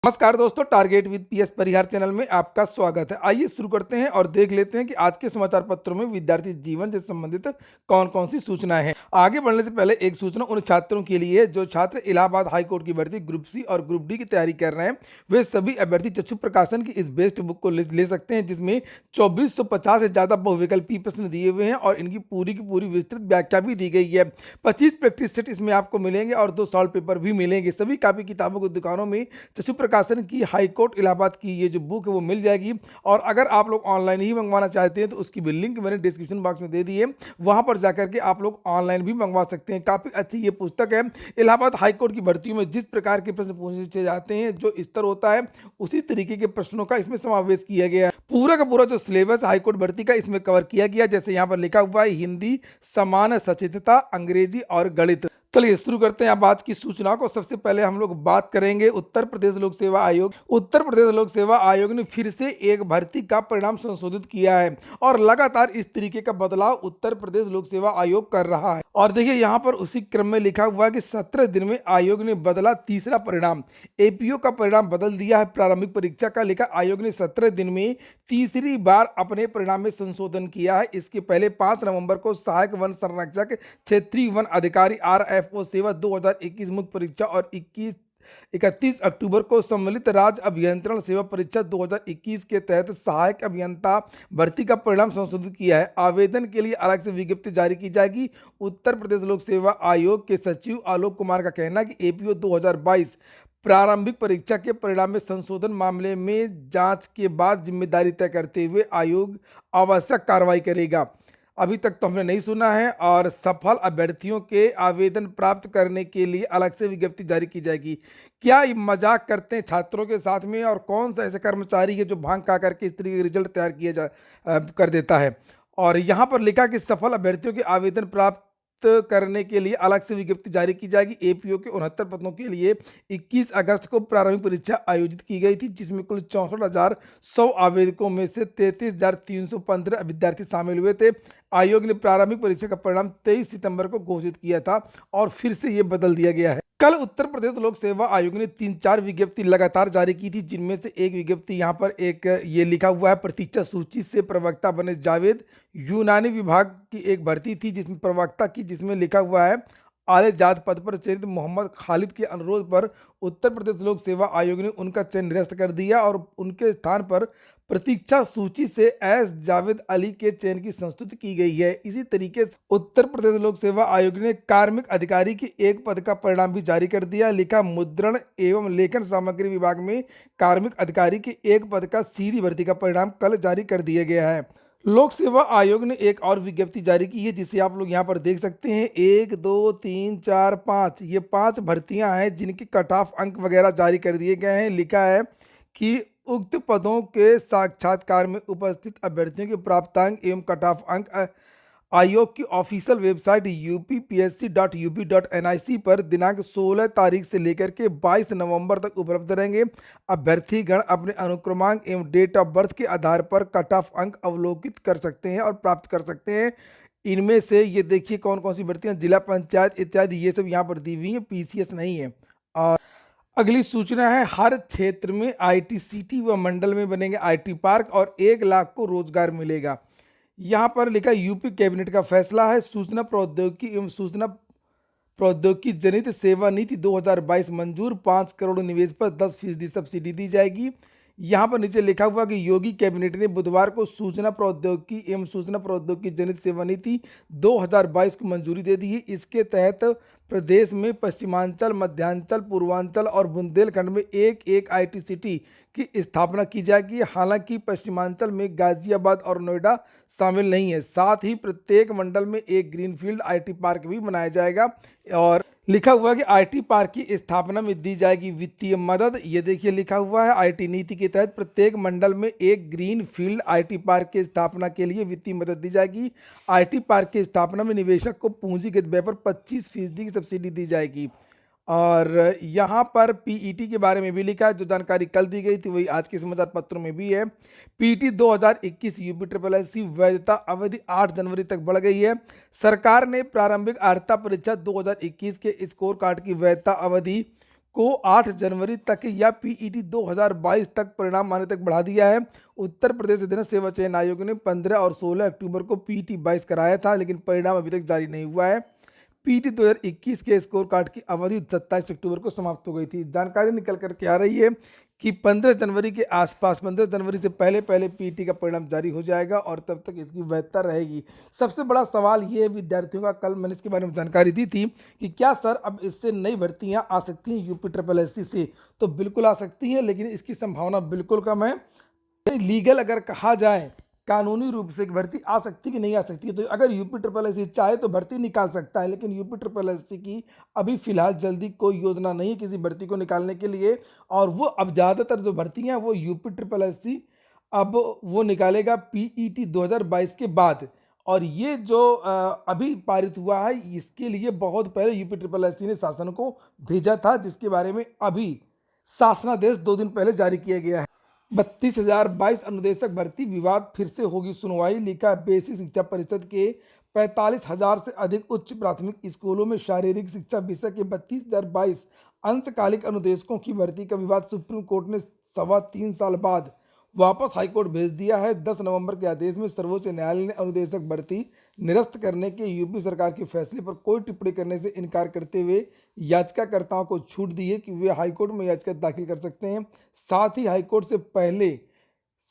नमस्कार दोस्तों, target with PS Parihar channel में आपका स्वागत है। आइए शुरू करते हैं और देख लेते हैं कि आज के समाचार पत्रों में विद्यार्थी जीवन से संबंधित कौन कौन सी सूचनाएं हैं। आगे बढ़ने से पहले एक सूचना उन छात्रों के लिए जो छात्र इलाहाबाद हाई कोर्ट की भर्ती ग्रुप सी और ग्रुप डी की तैयारी कर रहे हैं। वे सभी अभ्यर्थी चक्षु प्रकाशन की इस बेस्ट बुक को ले सकते हैं, जिसमें 2450 से ज्यादा बहुविकल्पीय प्रश्न दिए हुए हैं और इनकी पूरी की पूरी विस्तृत व्याख्या भी दी गई है। 25 प्रैक्टिस सेट इसमें आपको मिलेंगे और 2 सॉल्व पेपर भी मिलेंगे। सभी कापी किताबों की दुकानों में चक्षु प्रकाशन की हाई कोर्ट इलाहाबाद की ये जो बुक है वो मिल जाएगी। और अगर आप लोग ऑनलाइन ही मंगवाना चाहते हैं तो उसकी भी लिंक मैंने डिस्क्रिप्शन बॉक्स में दे दी है, वहां पर जाकर के आप लोग ऑनलाइन भी मंगवा सकते हैं। काफी अच्छी ये पुस्तक है। इलाहाबाद हाई कोर्ट की भर्तियों में जिस प्रकार के प्रश्न पूछे जाते हैं, जो स्तर होता है उसी तरीके के प्रश्नों का इसमें समावेश किया गया है। पूरा का पूरा जो सिलेबस हाई कोर्ट भर्ती का इसमें कवर किया गया, जैसे यहाँ पर लिखा हुआ है हिंदी, समान सचेतता, अंग्रेजी और गणित। चलिए शुरू करते हैं अब आज की सूचना को। सबसे पहले हम लोग बात करेंगे उत्तर प्रदेश लोक सेवा आयोग। उत्तर प्रदेश लोक सेवा आयोग ने फिर से एक भर्ती का परिणाम संशोधित किया है और लगातार इस तरीके का बदलाव उत्तर प्रदेश लोक सेवा आयोग कर रहा है। और देखिए यहाँ पर उसी क्रम में लिखा हुआ है कि 17 दिन में आयोग ने बदला तीसरा परिणाम। एपीओ का परिणाम बदल दिया है। प्रारंभिक परीक्षा का लिखा आयोग ने 17 दिन में तीसरी बार अपने परिणाम में संशोधन किया है। इसके पहले 5 नवंबर को सहायक वन संरक्षक, क्षेत्रीय वन अधिकारी आरएफओ सेवा 2021 मुख्य परीक्षा और 31 अक्टूबर को सम्मिलित राज्य अभियंत्रण सेवा परीक्षा 2021 के तहत सहायक अभियंता भर्ती का परिणाम संशोधित किया है। आवेदन के लिए अलग से विज्ञप्ति जारी की जाएगी। उत्तर प्रदेश लोक सेवा आयोग के सचिव आलोक कुमार का कहना है कि एपीओ 2022 प्रारंभिक परीक्षा के परिणाम में संशोधन मामले में जांच के बाद जिम्मेदारी तय करते हुए आयोग आवश्यक कार्रवाई करेगा। अभी तक तो हमने नहीं सुना है। और सफल अभ्यर्थियों के आवेदन प्राप्त करने के लिए अलग से विज्ञप्ति जारी की जाएगी। क्या ये मजाक करते हैं छात्रों के साथ में? और कौन सा ऐसा कर्मचारी है जो भांग खा करके इस तरीके के रिजल्ट तैयार कर देता है? और यहाँ पर लिखा कि सफल अभ्यर्थियों के आवेदन प्राप्त करने के लिए अलग से विज्ञप्ति जारी की जाएगी। एपीओ के 69 पदों के लिए 21 अगस्त को प्रारंभिक परीक्षा आयोजित की गई थी, जिसमें कुल 64,100 आवेदकों में से 33,315 विद्यार्थी शामिल हुए थे। आयोग ने प्रारंभिक परीक्षा का परिणाम 23 सितंबर को घोषित किया था और फिर से ये बदल दिया गया है। कल उत्तर प्रदेश लोक सेवा आयोग ने 3-4 विज्ञप्ति लगातार जारी की थी, जिनमें से एक विज्ञप्ति यहाँ पर एक ये लिखा हुआ है प्रतीक्षा सूची से प्रवक्ता बने जावेद। यूनानी विभाग की एक भर्ती थी जिसमें प्रवक्ता की, जिसमें लिखा हुआ है आले जात पद पर चयनित मोहम्मद खालिद के अनुरोध पर उत्तर प्रदेश लोक सेवा आयोग ने उनका चयन निरस्त कर दिया और उनके स्थान पर प्रतीक्षा सूची से एस जावेद अली के चयन की संस्तुति की गई है। इसी तरीके से उत्तर प्रदेश लोक सेवा आयोग ने कार्मिक अधिकारी के एक पद का परिणाम भी जारी कर दिया। लिखा मुद्रण एवं लेखन सामग्री विभाग में कार्मिक अधिकारी के एक पद का सीधी भर्ती का परिणाम कल जारी कर दिया गया है। लोक सेवा आयोग ने एक और विज्ञप्ति जारी की है, जिसे आप लोग यहाँ पर देख सकते हैं। 1 2 3 4 5 ये 5 भर्तियां हैं जिनके कट ऑफ अंक वगैरह जारी कर दिए गए हैं। लिखा है कि उक्त पदों के साक्षात्कार में उपस्थित अभ्यर्थियों के प्राप्तांक एवं कट ऑफ अंक आयोग की ऑफिशियल वेबसाइट uppsc.up.nic पर दिनांक 16 तारीख से लेकर के 22 नवंबर तक उपलब्ध रहेंगे। अभ्यर्थीगण अपने अनुक्रमांक एवं डेट ऑफ बर्थ के आधार पर कट ऑफ अंक अवलोकित कर सकते हैं और प्राप्त कर सकते हैं। इनमें से ये देखिए कौन कौन सी भर्तियां, जिला पंचायत इत्यादि ये सब यहाँ पर दी हुई है, पीसीएस नहीं है। और अगली सूचना है हर क्षेत्र में आईटी सिटी व मंडल में बनेंगे आईटी पार्क और 1 लाख को रोजगार मिलेगा। यहाँ पर लिखा यूपी कैबिनेट का फैसला है। सूचना प्रौद्योगिकी एवं सूचना प्रौद्योगिकी जनित सेवा नीति 2022 मंजूर। 5 करोड़ निवेश पर 10% सब्सिडी दी जाएगी। यहाँ पर नीचे लिखा हुआ कि योगी कैबिनेट ने बुधवार को सूचना प्रौद्योगिकी एवं सूचना प्रौद्योगिकी जनित सेवा नीति 2022 को मंजूरी दे दी है। इसके तहत प्रदेश में पश्चिमांचल, मध्यांचल, पूर्वांचल और बुंदेलखंड में एक आईटी सिटी की स्थापना की जाएगी। हालांकि पश्चिमांचल में गाजियाबाद और नोएडा शामिल नहीं है। साथ ही प्रत्येक मंडल में एक ग्रीनफील्ड आईटी पार्क भी बनाया जाएगा। और लिखा हुआ है कि आईटी पार्क की स्थापना में दी जाएगी वित्तीय मदद। ये देखिए लिखा हुआ है आईटी नीति के तहत प्रत्येक मंडल में एक ग्रीन फील्ड आईटी पार्क की स्थापना के लिए वित्तीय मदद दी जाएगी। आईटी पार्क की स्थापना में निवेशक को पूंजीगत व्यय पर 25% की सब्सिडी दी जाएगी। और यहाँ पर पीईटी के बारे में भी लिखा है। जो जानकारी कल दी गई थी वही आज के समाचार पत्रों में भी है। पीटी 2021 यूपी SSSC वैधता अवधि 8 जनवरी तक बढ़ गई है। सरकार ने प्रारंभिक अर्हता परीक्षा 2021 के स्कोर कार्ड की वैधता अवधि को 8 जनवरी तक या पीईटी 2022 तक परिणाम आने तक बढ़ा दिया है। उत्तर प्रदेश अधीन सेवा चयन आयोग ने 15 और 16 अक्टूबर को पीईटी 22 कराया था, लेकिन परिणाम अभी तक जारी नहीं हुआ है। पीईटी 2021 के स्कोर कार्ड की अवधि 27 अक्टूबर को समाप्त हो गई थी। जानकारी निकल कर के आ रही है कि 15 जनवरी के आसपास, 15 जनवरी से पहले पहले पीईटी का परिणाम जारी हो जाएगा और तब तक इसकी वैधता रहेगी। सबसे बड़ा सवाल ये है विद्यार्थियों का, कल मैंने इसके बारे में जानकारी दी थी कि क्या सर अब इससे नई भर्तियां आ सकती हैं यूपी ट्रिपल एससी से? तो बिल्कुल आ सकती हैं, लेकिन इसकी संभावना बिल्कुल कम है। लीगल अगर कहा जाए, कानूनी रूप से भर्ती आ सकती कि नहीं आ सकती, तो अगर यूपी ट्रिपल एससी चाहे तो भर्ती निकाल सकता है, लेकिन यूपी ट्रिपल एससी की अभी फिलहाल जल्दी कोई योजना नहीं है किसी भर्ती को निकालने के लिए। और वो अब ज़्यादातर जो भर्तियां हैं वो यूपी ट्रिपल एससी अब वो निकालेगा पीईटी 2022 के बाद। और ये जो अभी पारित हुआ है, इसके लिए बहुत पहले यूपी ट्रिपल एससी ने शासन को भेजा था, जिसके बारे में अभी शासनादेश 2 दिन पहले जारी किया गया है। 32,022 अनुदेशक भर्ती विवाद फिर से होगी सुनवाई, लिखा बेसिक शिक्षा परिषद के 45,000 से अधिक उच्च प्राथमिक स्कूलों में शारीरिक शिक्षा विषय के 32,022 अंशकालिक अनुदेशकों की भर्ती का विवाद सुप्रीम कोर्ट ने 3.25 साल बाद वापस हाईकोर्ट भेज दिया है। 10 नवंबर के आदेश में सर्वोच्च न्यायालय ने अनुदेशक भर्ती निरस्त करने के यूपी सरकार के फैसले पर कोई टिप्पणी करने से इनकार करते हुए याचिकाकर्ताओं को छूट दी है कि वे हाईकोर्ट में याचिका दाखिल कर सकते हैं। साथ ही हाईकोर्ट से पहले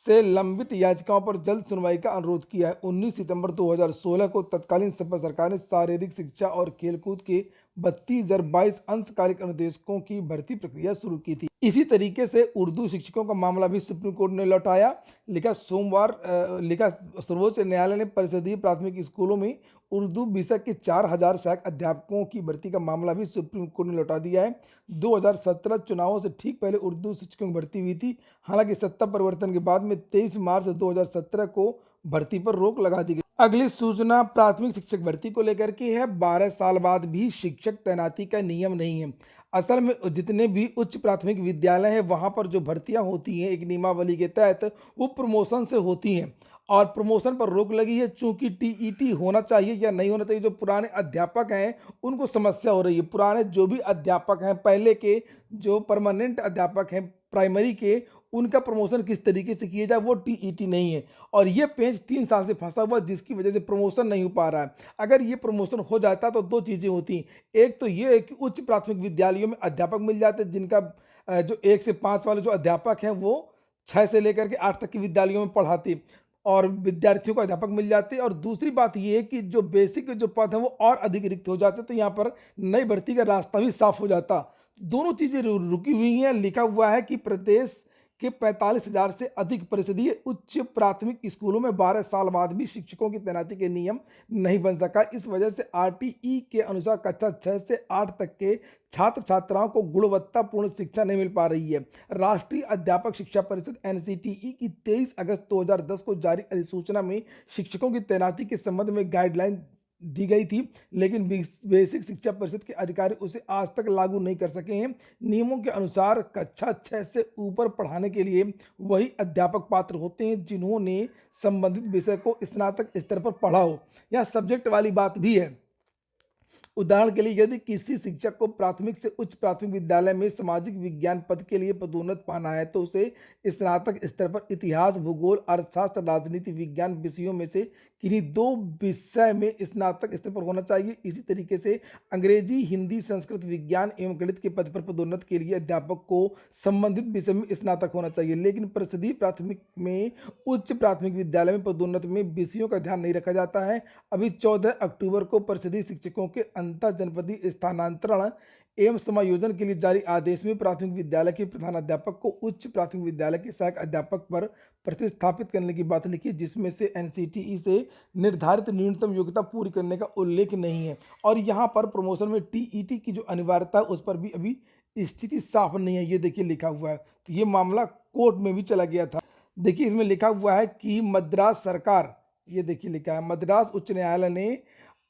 से लंबित याचिकाओं पर जल्द सुनवाई का अनुरोध किया है। 19 सितंबर 2016 को तत्कालीन सपा सरकार ने शारीरिक शिक्षा और खेलकूद के 32,022 अंशकालिक अनुदेशकों की भर्ती प्रक्रिया शुरू की थी। इसी तरीके से उर्दू शिक्षकों का मामला भी सुप्रीम कोर्ट ने लौटाया। लिखा सर्वोच्च न्यायालय ने परिषदीय प्राथमिक स्कूलों में उर्दू विषय के 4,000 सहायक अध्यापकों की भर्ती का मामला भी सुप्रीम कोर्ट ने लौटा दिया है। 2017 चुनावों से ठीक पहले उर्दू शिक्षकों की भर्ती हुई थी। हालांकि सत्ता परिवर्तन के बाद में 23 मार्च 2017 को भर्ती पर रोक लगा दी गई। अगली सूचना प्राथमिक शिक्षक भर्ती को लेकर के है। 12 साल बाद भी शिक्षक तैनाती का नियम नहीं है। असल में जितने भी उच्च प्राथमिक विद्यालय हैं वहां पर जो भर्तियां होती हैं एक नियमावली के तहत, वो प्रमोशन से होती हैं और प्रमोशन पर रोक लगी है। चूंकि टीईटी होना चाहिए या नहीं होना चाहिए, जो पुराने अध्यापक हैं उनको समस्या हो रही है। पुराने जो भी अध्यापक हैं, पहले के जो परमानेंट अध्यापक हैं प्राइमरी के, उनका प्रमोशन किस तरीके से किया जाए वो टीईटी नहीं है। और ये पेंच 3 साल से फंसा हुआ, जिसकी वजह से प्रमोशन नहीं हो पा रहा है। अगर ये प्रमोशन हो जाता तो 2 चीज़ें होती। एक तो ये है कि उच्च प्राथमिक विद्यालयों में अध्यापक मिल जाते, जिनका जो 1 से 5 वाले जो अध्यापक हैं वो 6 से लेकर के 8 तक के विद्यालयों में पढ़ाते और विद्यार्थियों को अध्यापक मिल जाते। और दूसरी बात ये है कि जो बेसिक जो पद हैं वो और अधिक रिक्त हो जाते, तो यहाँ पर नई भर्ती का रास्ता भी साफ हो जाता। दोनों चीज़ें रुकी हुई हैं। लिखा हुआ है कि प्रदेश के 45,000 से अधिक परिषदीय उच्च प्राथमिक स्कूलों में 12 साल बाद भी शिक्षकों की तैनाती के नियम नहीं बन सका। इस वजह से आरटीई के अनुसार कक्षा 6 से 8 तक के छात्र छात्राओं को गुणवत्तापूर्ण शिक्षा नहीं मिल पा रही है। राष्ट्रीय अध्यापक शिक्षा परिषद एनसीटीई की 23 अगस्त 2010 को जारी अधिसूचना में शिक्षकों की तैनाती के संबंध में गाइडलाइन दी गई थी, लेकिन बेसिक शिक्षा परिषद के अधिकारी उसे आज तक लागू नहीं कर सके हैं। नियमों के अनुसार कक्षा 6 से ऊपर पढ़ाने के लिए वही अध्यापक पात्र होते हैं जिन्होंने संबंधित विषय को स्नातक स्तर पर पढ़ा हो। यह सब्जेक्ट वाली बात भी है। उदाहरण के लिए यदि किसी शिक्षक को प्राथमिक से उच्च प्राथमिक विद्यालय में सामाजिक विज्ञान पद के लिए पदोन्नत पाना है तो उसे स्नातक स्तर पर इतिहास, भूगोल, अर्थशास्त्र, राजनीति विज्ञान विषयों में से किन्हीं 2 विषय में स्नातक स्तर पर होना चाहिए। इसी तरीके से अंग्रेजी, हिंदी, संस्कृत, विज्ञान एवं गणित के पद पर पदोन्नत के लिए अध्यापक को संबंधित विषय में स्नातक होना चाहिए। लेकिन परिषदीय प्राथमिक में उच्च प्राथमिक विद्यालय में पदोन्नत में विषयों का ध्यान नहीं रखा जाता है। अभी 14 अक्टूबर को परिषदीय शिक्षकों के अंतर जनपदीय स्थानांतरण एवं समायोजन के लिए जारी आदेश में प्राथमिक विद्यालय के प्रधानाध्यापक को उच्च प्राथमिक विद्यालय के सहायक अध्यापक पर प्रतिस्थापित करने की बात लिखी, जिसमें से एनसीटीई से निर्धारित न्यूनतम योग्यता पूरी करने का उल्लेख नहीं है। और यहाँ पर प्रमोशन में टीईटी की जो अनिवार्यता है उस पर भी अभी स्थिति साफ नहीं है। ये देखिए लिखा हुआ है, तो ये मामला कोर्ट में भी चला गया था। देखिए इसमें लिखा हुआ है कि मद्रास सरकार, ये देखिए लिखा है, मद्रास उच्च न्यायालय ने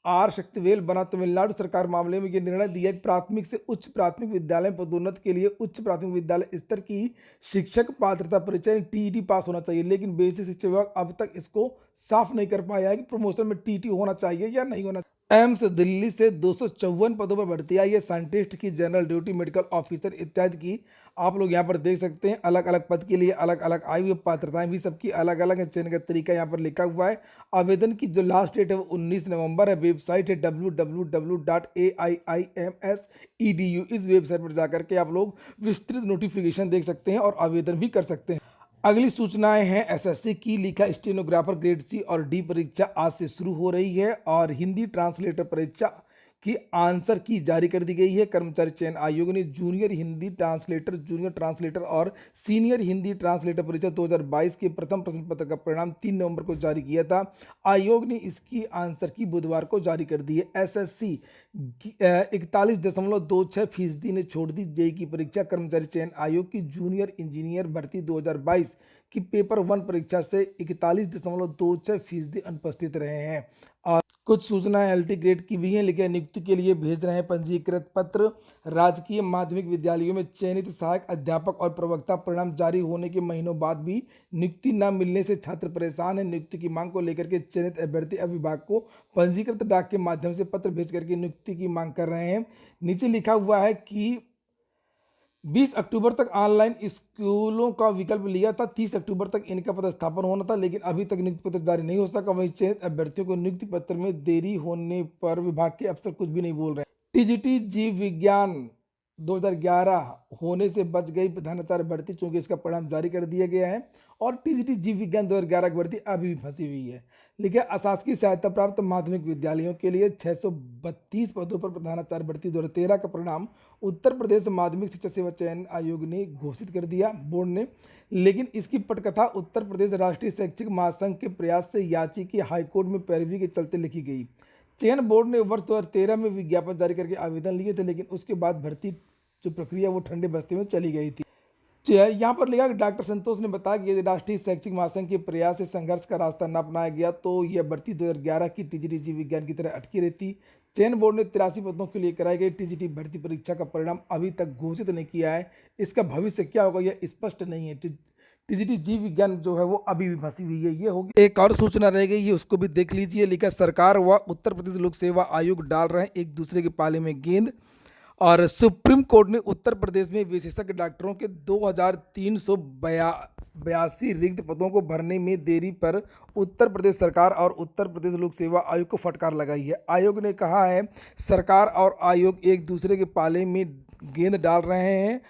आर शक्तिवेल बना तमिलनाडु सरकार मामले में यह निर्णय दिया कि प्राथमिक से उच्च प्राथमिक विद्यालय में पदोन्नत के लिए उच्च प्राथमिक विद्यालय स्तर की शिक्षक पात्रता परीक्षा टीईटी पास होना चाहिए। लेकिन बेसिक शिक्षा विभाग अब तक इसको साफ नहीं कर पाया है कि प्रमोशन में टीईटी होना चाहिए या नहीं होना। एम्स दिल्ली से 254 पदों पर भर्ती आई है। साइंटिस्ट की, जनरल ड्यूटी, मेडिकल ऑफिसर इत्यादि की। आप लोग यहाँ पर देख सकते हैं अलग अलग पद के लिए अलग अलग आयु हुई पात्रताएं भी सबकी अलग अलग है। चयन का तरीका यहाँ पर लिखा हुआ है। आवेदन की जो लास्ट डेट है वो 19 नवंबर है। वेबसाइट है www.aiims.edu। इस वेबसाइट पर जाकर के आप लोग विस्तृत नोटिफिकेशन देख सकते हैं और आवेदन भी कर सकते हैं। अगली सूचनाएं हैं एसएससी की। लिखा स्टेनोग्राफर ग्रेड सी और डी परीक्षा आज से शुरू हो रही है और हिंदी ट्रांसलेटर परीक्षा की आंसर की जारी कर दी गई है। कर्मचारी चयन आयोग ने junior Hindi translator, junior translator और सीनियर हिंदी ट्रांसलेटर परीक्षा 2022 के प्रथम प्रश्न पत्र का परिणाम 3 नवंबर को जारी किया था। आयोग ने इसकी आंसर की बुधवार को जारी कर दी है। एसएससी 41.26% ने छोड़ दी जेई की परीक्षा। कर्मचारी चयन आयोग की जूनियर इंजीनियर भर्ती 2022 की पेपर 1 परीक्षा से 41.26% अनुपस्थित रहे हैं। और कुछ सूचनाएं एलटी ग्रेड की भी हैं। लिखे नियुक्ति के लिए भेज रहे हैं पंजीकृत पत्र। राजकीय माध्यमिक विद्यालयों में चयनित सहायक अध्यापक और प्रवक्ता परिणाम जारी होने के महीनों बाद भी नियुक्ति न मिलने से छात्र परेशान है। नियुक्ति की मांग को लेकर के चयनित अभ्यर्थी अब विभाग को पंजीकृत डाक के माध्यम से पत्र भेज करके नियुक्ति की मांग कर रहे हैं। नीचे लिखा हुआ है कि 20 अक्टूबर तक ऑनलाइन स्कूलों का विकल्प लिया था। 30 अक्टूबर तक इनका पदस्थापन होना था, लेकिन अभी तक नियुक्ति पत्र जारी नहीं हो सका। वहीं चयनित अभ्यर्थियों को नियुक्ति पत्र में देरी होने पर विभाग के अफसर कुछ भी नहीं बोल रहे। टीजीटी जीव विज्ञान 2011 होने से बच गई प्रधानाचार्य भर्ती, चूंकि इसका परिणाम जारी कर दिया गया है और टीजीटी जीव विज्ञान 2011 की भर्ती अभी भी फंसी हुई है। लिखा अशासकीय सहायता प्राप्त माध्यमिक विद्यालयों के लिए 632 पदों पर प्रधानाचार्य भर्ती 2013 का परिणाम उत्तर प्रदेश माध्यमिक शिक्षा सेवा चयन आयोग ने घोषित कर दिया, बोर्ड ने। लेकिन इसकी पटकथा उत्तर प्रदेश राष्ट्रीय शैक्षिक महासंघ के प्रयास से याचिका हाईकोर्ट में पैरवी के चलते लिखी गई। चयन बोर्ड ने वर्ष 2013 में विज्ञापन जारी करके आवेदन लिए थे, लेकिन उसके बाद भर्ती जो प्रक्रिया वो ठंडे बस्ते में चली गई थी। यहाँ पर लिखा कि डॉक्टर संतोष ने बताया कि यदि राष्ट्रीय शैक्षिक महासंघ के प्रयास से संघर्ष का रास्ता न अपनाया गया तो यह भर्ती 2011 की टीजीटी जीव विज्ञान की तरह अटकी रहती। चयन बोर्ड ने 83 पदों के लिए कराई गई टीजीटी भर्ती परीक्षा का परिणाम अभी तक घोषित नहीं किया है। इसका भविष्य क्या होगा यह स्पष्ट नहीं है। टीजीटी जीव विज्ञान जो है वो अभी भी फंसी हुई है। ये होगी एक और सूचना रह गई है, उसको भी देख लीजिए। लिखा सरकार व उत्तर प्रदेश लोक सेवा आयोग डाल रहे हैं एक दूसरे के पाले में गेंद। और सुप्रीम कोर्ट ने उत्तर प्रदेश में विशेषज्ञ डॉक्टरों के 2382 रिक्त पदों को भरने में देरी पर उत्तर प्रदेश सरकार और उत्तर प्रदेश लोक सेवा आयोग को फटकार लगाई है। आयोग ने कहा है सरकार और आयोग एक दूसरे के पाले में गेंद डाल रहे हैं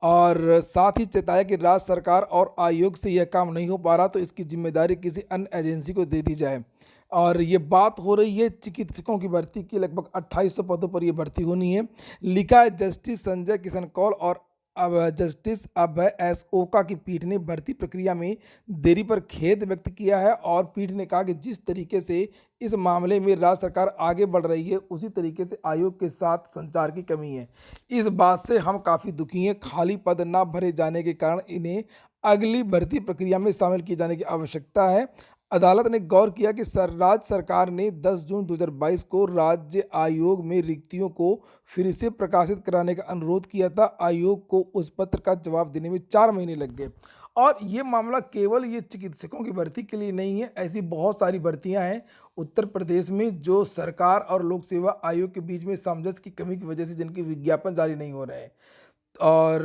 और साथ ही चेताया कि राज्य सरकार और आयोग से यह काम नहीं हो पा रहा तो इसकी जिम्मेदारी किसी अन्य एजेंसी को दे दी जाए। और ये बात हो रही है चिकित्सकों की भर्ती की। लगभग 2800 पदों पर ये भर्ती होनी है। लिखा है जस्टिस संजय किशन कौल और अब जस्टिस अभय एस ओका की पीठ ने भर्ती प्रक्रिया में देरी पर खेद व्यक्त किया है और पीठ ने कहा कि जिस तरीके से इस मामले में राज्य सरकार आगे बढ़ रही है उसी तरीके से आयोग के साथ संचार की कमी है। इस बात से हम काफ़ी दुखी हैं। खाली पद न भरे जाने के कारण इन्हें अगली भर्ती प्रक्रिया में शामिल किए जाने की आवश्यकता है। अदालत ने गौर किया कि राज्य सरकार ने 10 जून 2022 को राज्य आयोग में रिक्तियों को फिर से प्रकाशित कराने का अनुरोध किया था। आयोग को उस पत्र का जवाब देने में 4 महीने लग गए। और ये मामला केवल ये चिकित्सकों की भर्ती के लिए नहीं है, ऐसी बहुत सारी भर्तियां हैं उत्तर प्रदेश में जो सरकार और लोक सेवा आयोग के बीच में सामंजस्य की कमी की वजह से जिनके विज्ञापन जारी नहीं हो रहे हैं और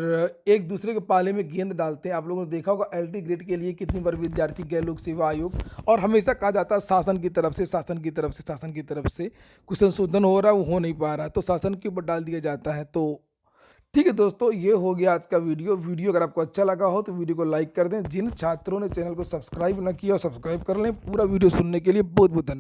एक दूसरे के पाले में गेंद डालते हैं। आप लोगों ने देखा होगा एलटी ग्रेड के लिए कितनी बार विद्यार्थी गए लोक सेवा आयोग और हमेशा कहा जाता है शासन की तरफ से कुछ संशोधन हो रहा है, वो हो नहीं पा रहा है तो शासन के ऊपर डाल दिया जाता है। तो ठीक है दोस्तों, ये हो गया आज का वीडियो अगर आपको अच्छा लगा हो तो वीडियो को लाइक कर दें। जिन छात्रों ने चैनल को सब्सक्राइब न किया सब्सक्राइब कर लें। पूरा वीडियो सुनने के लिए बहुत बहुत धन्यवाद।